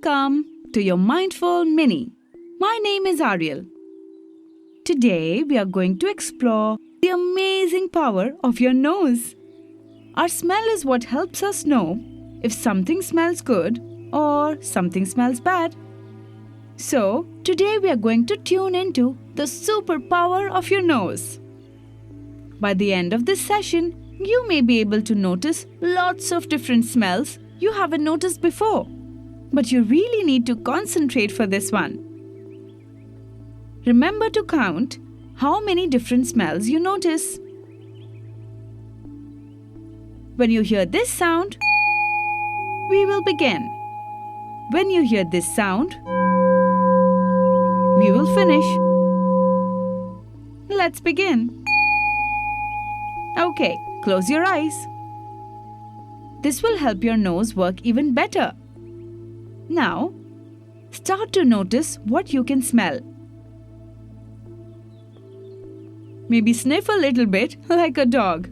Welcome to your Mindful Mini. My name is Ariel. Today we are going to explore the amazing power of your nose. Our smell is what helps us know if something smells good or something smells bad. So, today we are going to tune into the superpower of your nose. By the end of this session, you may be able to notice lots of different smells you haven't noticed before. But you really need to concentrate for this one. Remember to count how many different smells you notice. When you hear this sound, we will begin. When you hear this sound, we will finish. Let's begin. Okay, close your eyes. This will help your nose work even better. Now, start to notice what you can smell. Maybe sniff a little bit like a dog.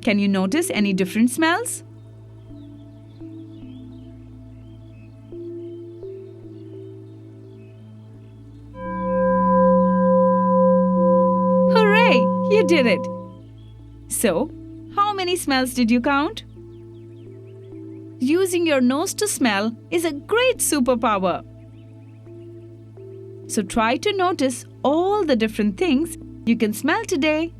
Can you notice any different smells? Hooray! You did it! So, how many smells did you count? Using your nose to smell is a great superpower. So try to notice all the different things you can smell today.